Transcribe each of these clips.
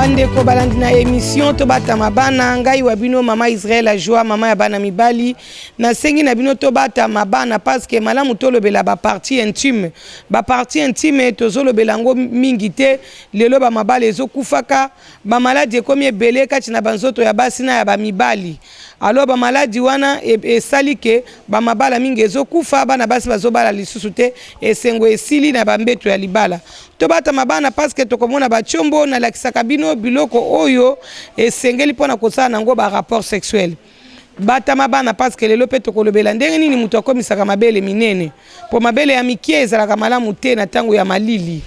Bandeko balandi na émission to batama bana ngai wa bino mama Israël a joie mama ya bana mibali na sengi na bino to batama bana parce que malamu to lobela ba partie intime to zolobela ngo mingi te lelo ba mabale ezokufaka ba maladie komi ebele kati na banzoto ya basi na ya ba mibali. Alors ba maladi wana esali ke ba mabala mingi ezokufa bana basi bazobala lisusu te esengo esili na bambeto ya libala. To batama bana parce que tokomona ba chombo na lakisaka bino biloko oyo esengeli pona kosala nango ba rapport sexuel. Batama bana parce que lelo pe tokolobela ndenge nini mutu akomisaka mabele minene po mabele ya mikie ezalaka malamu te na tango ya malili.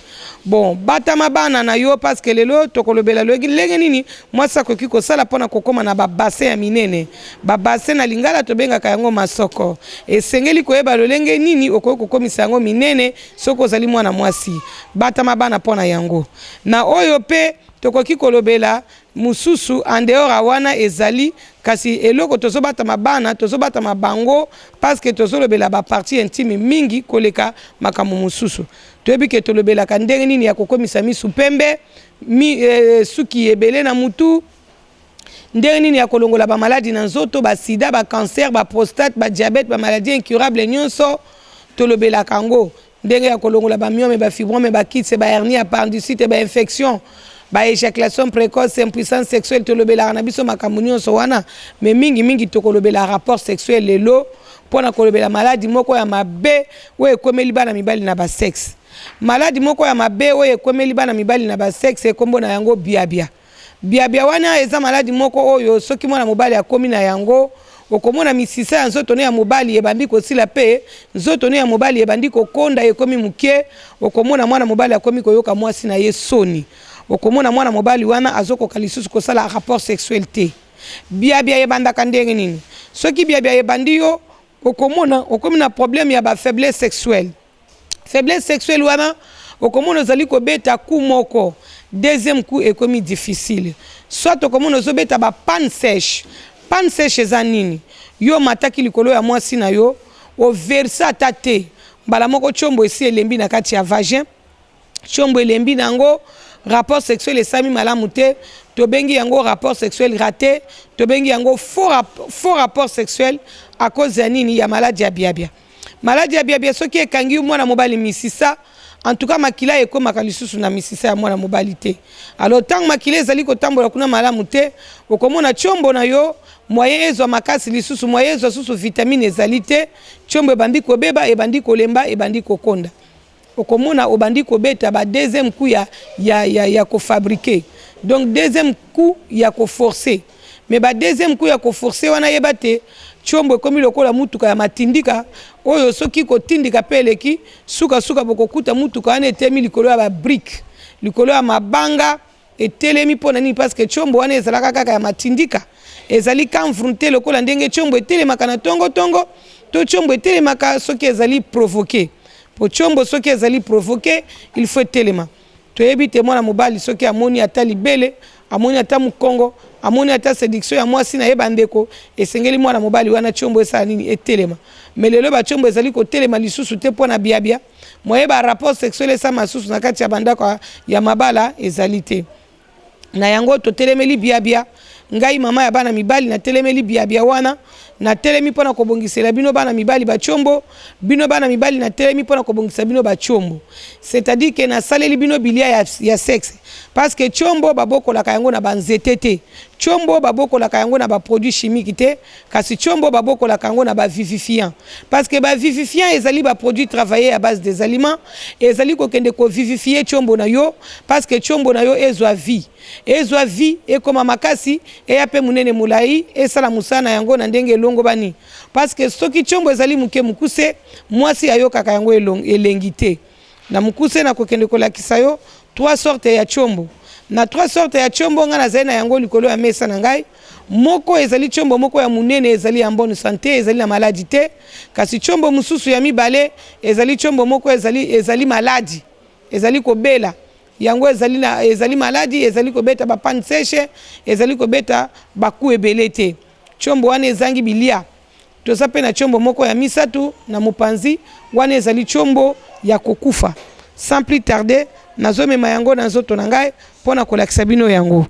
Bon, batama bana na yo parce que lelo tokolobela lenge nini mwasa koki kosala pona kokoma na ba bassin ya minene. Ba bassin na lingala tobengaka yango masoko. Esengeli koyeba lolenge nini okoki kokomisa yango minene soko zali mwana mwasi. Batama bana pona yango. Na oyo pe tokoki kolobela mususu andeora wana ezali kasi eloko tozobatama bana tozobatama bango parce que tozolobela ba partie intime mingi koleka makamu mususu. Toyebi ke tolobela ka ndenge nini ya kokomisa misu pembe suki ebele na mutu ndenge nini ya kolongola ba maladi na nzoto ba sida ba cancer ba prostate ba diabète ba maladie incurable nyonso tolobela kango ndenge ya kolongola ba myome ba fibrome ba kyste ba hernie appendicite ba infection ba éjaculation précoce impuissance sexuelle tolobela na biso makambo nyonso wana mais mingi tokolobela rapport sexuel lelo pona kolobela maladi moko ya mabe we ekomeli bana mibali na ba sexe. Maladi moko ya mabe oye ekomeli bana mibali na ba sexe ekombo na yango biabia. Biabia wana eza maladi moko oyo soki mwana mobali akomi na yango okomona misisa ya nzoto ya mobali ebandi kosila pe nzoto ya mobali ebandi kokonda ekomi mukie okomona mwana mobali akomi koyoka mwasi na ye soni. Okomona mwana mobali wana azokoka lisusu kosala rapport sexuel te. Biabia ebandaka ndenge nini? Soki biabia ebandi yo okomi na problème ya ba faiblesse sexuelle. Faiblesse sexuelle wana okomona ozali kobeta coup moko deuxième coup ekomi difficile soit okomona ozobeta ba panne sèche eza nini yo mataki likolo ya mwasi na yo o versa tate mbala moko chombo esi elembi na kati ya vagin chombo elembi nango rapport sexuel esami malamu te tobengi yango rapport sexuel raté tobengi yango faux rapport sexuel à cause ya nini ya maladie ya biabia. Maladi ya biabia soki ekangi mwana mobali misisa en tout cas makila ekomaka lisusu na misisa ya mwana mobali te. Alors tant makila ezali kotambola kuna malamu te okomona chombo na yo moyen ezwa makasi lisusu moyen ezwa susu vitamine ezali te chombo ebandi kobeba ebandi kolemba ebandi kokonda. Okomona obandi kobeta ba deuxième coup ya kofabriquer. Donc deuxième coup ya koforcer. Mais ba deuxième coup ya koforcer wana yebate chombo komi lokola mutuka ya matindika oyo soki kotindika peleki suka bokokuta mutuka wana etemi likolo ya ba brique likolo ya mabanga etelemi pona nini parce que chombo wana ezalaka kaka ya matindika ezali confronté lokola ndenge chombo etelemaka na tongo to chombo etelemaka soki ezali provoqué po chombo soki ezali provoqué il faut etelema toyebi te mwana mobali soki amoni ata libele amoni ata mukongo amoni ata séduction ya mwasi na yeba ndeko esengeli mwana mobali wana chombo esala nini etelema mais lelo ba chombo ezali kotelema lisusu te pona biabia moyeba rapport sexuel esama susu na kati ya bandako ya mabala ezali te na yango totelemeli biabia ngai mama ya bana mibali na telemeli biabia wana na telemi pona kobongisela bino bana mibali ba chombo bino bana mibali na telemi pona kobongisa bino ba chombo c'est-à-dire que na saleli bino bilia ya sexe parce que chombo babokolaka yango na banzete te chombo babokolaka yango na ba produits chimiques te kasi chombo babokolaka yango na ba vivifiant parce que ba vivifiant ezali ba produits travaillés à base des aliments ezali kokende ko vivifier chombo na yo parce que chombo na yo ezwa vie ekoma makasi eyape munene mulai esala musana yango na ndenge longo bani parce que soki chombo ezali muke mukuse mwasi ayokaka yango elengi te na mukuse na kokende kolakisa yo trois sortes ya chombo na trois sortes ya chombo nga nazali na yango likolo ya mesa na ngai moko ezali chombo moko ya munene ezali ya bonne santé ezali na maladie te kasi chombo mususu ya mibale ezali chombo moko ezali maladi ezali kobela yango ezali maladi, ezali kobeta ba panne sèche, ezali kobeta baku ebele te. Chombo wana ezangi bilia. Toza pe na chombo moko ya misatu na mopanzi wana ezali chombo ya kokufa. Sans plus tarder, nazomema yango na nzoto na ngai pona kolakisa bino yango.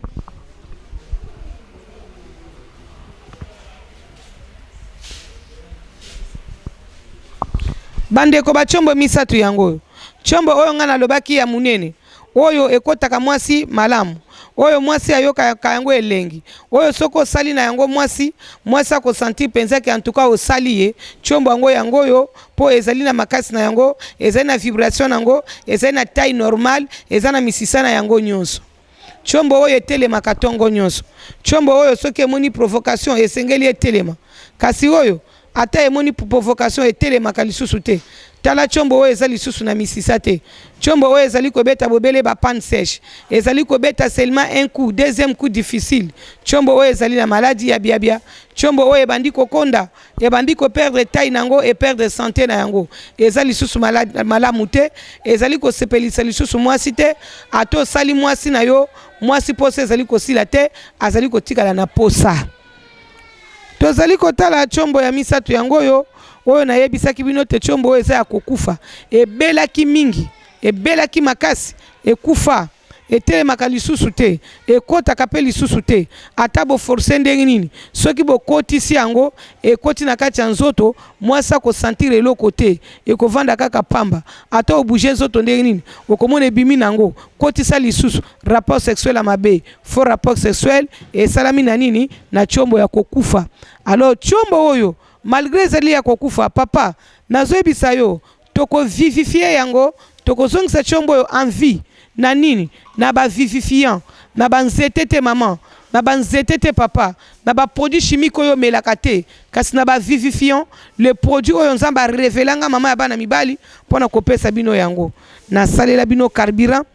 Bandeko ba chombo misatu yango. Chombo oyo nga nalobaki ya munene. Oyo ekotaka mwasi malamu. Oyo mwasi ayoka yango elengi. Oyo soko sali na yango mwasi ako sentir penza ke en tout cas osali ye. Chombo yango yo po ezali na makasi na yango, ezali na vibration yango, ezali na taille normale, ezali na misisa na yango nyonso. Chombo oyo etelema katongo nyonso. Chombo oyo soki emoni provocation esengeli etelema. Kasi oyo ata emoni provocation etelema kalisusu te. Tala chombo oyo ezali lisusu na misisa te. Chombo oyo ezali kobeta bobele ba panne sèche. Ezali kobeta seulement un coup, deuxième coup difficile. Chombo oyo ezali na maladie ya biabia. Chombo oyo ebandi kokonda, ebandi ko perdre taille nango et perdre santé na yango. Ezali lisusu malamu te, ezali ko sepelisa lisusu mwasi te, ato sali mwasi na yo, mwasi posa ezali kosila te, azali kotikala na posa. Tozali kotala chombo ya misatu yango yo. Oyo na yebisaki bino te chombo oyo eza ya kokufa. Ebelaki mingi, ebelaki makasi, ekufa, etelemaka lisusu te, ekotaka pe lisusu te. Ata bo force ndenge nini, soki bo kotisi yango, ekoti na kati ya nzoto, mwasi akosentir eloko te, ekovanda kaka pamba. Ata obouge nzoto ndenge nini, okomona ebimi nango, kotisa lisusu, rapport sexuel ya mabe, faux rapport sexuel, esalami na nini, na chombo ya kokufa. Alors chombo oyo, malgré ezali ya kokufa, papa, nazoyebisa yo, toko vivifie yango, toko zongisa chombo yo en vie, na nini, na ba vivifiant, na ba nzete te maman, na ba nzete te papa, na ba produit chimique oyo melaka te, kasi na ba vivifiant, le produit oyo nzamba revelanga mama ya bana mibali, pona kopesa bino yango. Na salela bino carburant,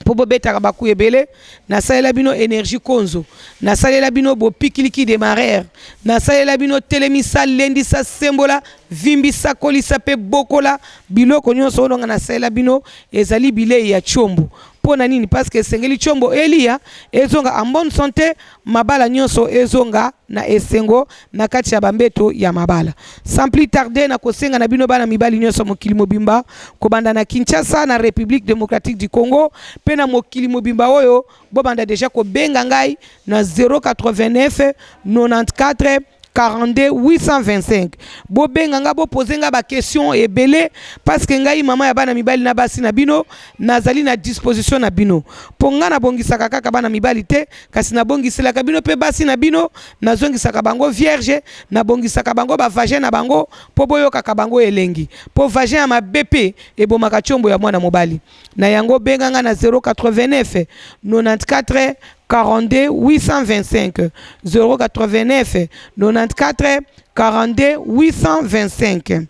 po bobetaka baku ebele, na salela bino énergie konzo, na salela bino bopikiliki démarrer, na salela bino telemisa lendisa sembola, vimbisa kolisa pe bokola, biloko nyonso ononga na salela bino ezali bilei ya chombo. Pona nini? Parce que sengeli chombo elia ezonga en bonne santé, mabala nyonso ezonga na esengo na kati ya bambeto ya mabala. Sans plus tarder na kosenga na bino bana mibali nyonso mokili mobimba kobanda na Kinshasa na République démocratique du Congo, pe na mokili mobimba oyo bobanda déjà ko benga ngai na 089 94 42 825. Bo benga nga bo posenga ba question ebele parce que ngai mama ya bana mibali na basi na bino nazali na disposition na bino. Ponga na bongisaka kaka bana mibali te, kasi na bongiselaka bino pe basi na bino, na zongisaka bango vierge, na bongisaka bango ba vagin na bango po boyoka ka bango elengi. Po vagin ya mabepe ebomaka chombo ya mwana mobali. Na yango benga nga na 089 94 42 825 089 94 42 825.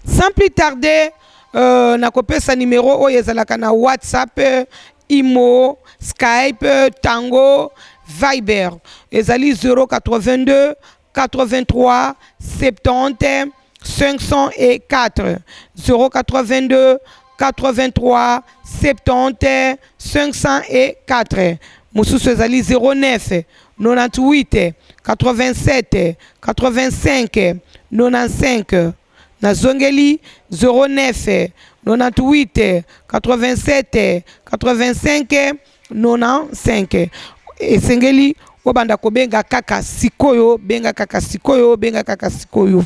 Sans plus tarder, nakopesa numéro oyo ezalaka na WhatsApp, Imo, Skype, Tango, Viber. Ezali 082 83 70 504 082 83 70 504. Mosusu ezali 09 98 87 85 95. Nazongeli 09 98 87 85 95. Esengeli obanda kobenga kaka sikoyo, benga kaka sikoyo, benga kaka sikoyo.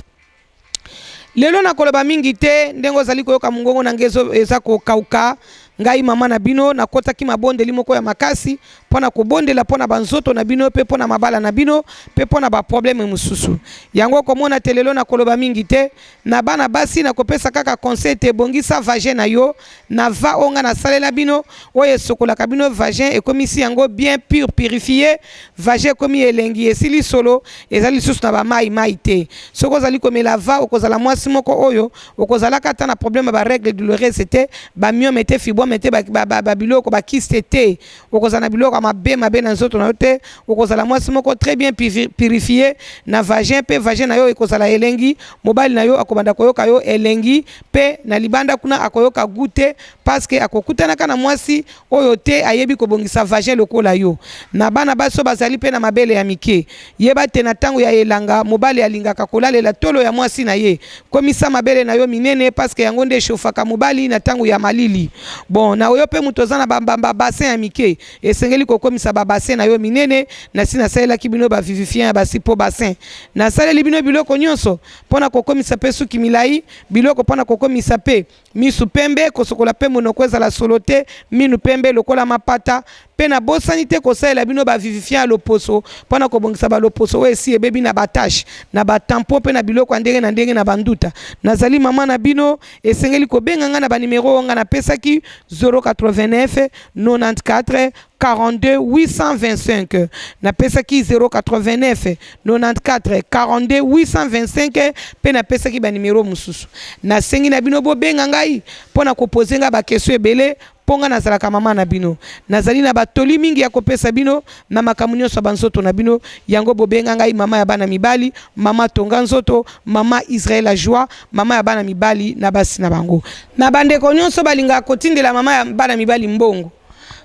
Lelo na koloba mingi te, ndengo zali koyoka mungongo na ngezo eza kokauka. Ngai mama na bino na kota ki mabondeli moko ya makasi pona kobondela pona banzoto na bino pe pona mabala na bino pe pona ba problème mususu. Yango komona telelo na koloba mingi te, na bana basi na kopesa kaka conseil te bongisa vagin na yo, na va onga na salela bino oye sokola kabino vagin ekomisi yango bien pur purifié, vagin komi elengi esili solo ezali susu na ba mai te. Soko zali komela va okozala mwasi moko oyo okozala kata na problème ba règle douloureuse te, ba myome te, fibro mete ba biloko ba kiste te, okozana biloko biloko mabe na nzoto na yo te okozala mwasi moko très bien purifié na vagin pe vagin na yo ekozala elengi mobali na yo akobanda koyoka yo elengi pe na libanda kuna akoyoka gute parce que akokutanaka na mwasi oyo te ayebi kobongisa vagin lokola yo na bana baso bazali pe na mabele ya mike yeba te na tango ya elanga mobali alingaka kolalela tolo ya mwasi na ye komisa mabele na yo minene parce que yango nde shofaka mobali na tango ya malili bon na oyo pe muto zana bambamba bassin ya mike esengeli kokomisa ba bassin na yo minene na sina salela kibino ba vivifien ba sipo bassin na saleli bino biloko nyonso pona kokomisa pe suki milai biloko pona kokomisa pe misu pembe kosokola pe monoko ezala solote minu pembe lokola mapata pe na bosani te kosalela bino ba vivifien loposo pona kobongisa ba loposo we si ebebi na batache na batampo pe na biloko ndenge na ndenge na banduta nazali mama na bino esengeli kobenga nga na ba numero nga na pesaki 089 94 42 825 na pesaki 089 94 42 825 pe na pesaki ba numero mususu na sengi na bino bobenga ngai pona kopozenga ba question ebele ponga nazalaka mama na bino nazali na batoli mingi ya kopesa bino na makambo nyonso banzoto na bino yango bobenga ngai mama ya bana mibali mama tonga nzoto mama Israël la joie mama ya bana mibali na basi na bango na bandeko nyonso balinga kotindela mama ya bana mibali mbongo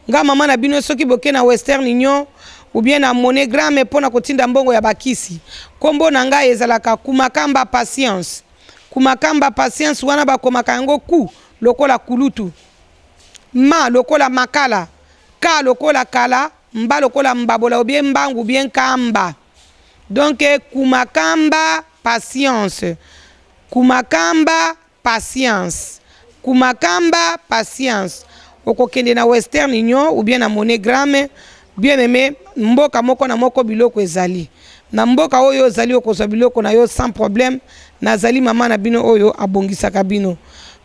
nga mama na bino soki boke na Western Union ou bien na MoneyGram pona kotinda mbongo ya bakisi kombo na ngai ezalaka kumakamba patience wana bakomaka yango ku lokola kulutu ma lokola makala ka lokola kala mba lokola mbabola ou bien mbangu bien kamba donc kumakamba patience okokende na Western Union ou bien na MoneyGram bien aimé mboka moko na moko biloko ezali na mboka oyo ezali okozwa biloko na yo sans problème nazali mama na bino oyo abongisaka bino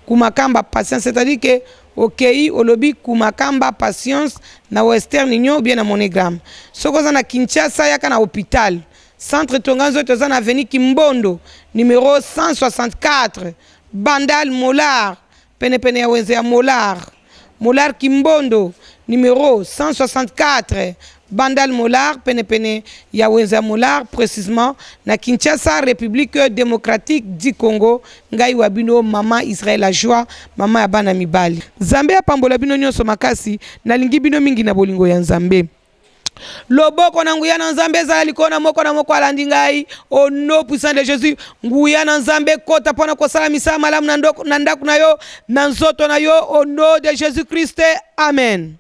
kumakamba patience c'est-à-dire que okei olobi kumakamba patience na Western Union ou bien na MoneyGram sokoza na Kinshasa yaka na hôpital centre tonganzo toza na avenue Kimbondo numéro 164 Bandal Molar pene ya wenze ya Molar Kimbondo numéro 164 Bandal Molar pene ya wenza Molar précisément na Kinshasa République démocratique du Congo ngai wabino mama Israël la joie mama ya bana mibali Nzambe apambola bino nyonso makasi nalingi bino mingi na bolingo ya Nzambe loboko na nguya na Nzambe ezali kona moko na moko alandi ngai au nom puissant de Jésus nguya na Nzambe kota pona kosala misala malamu na ndaku na yo na nzoto na yo au nom de Jésus Christ amen.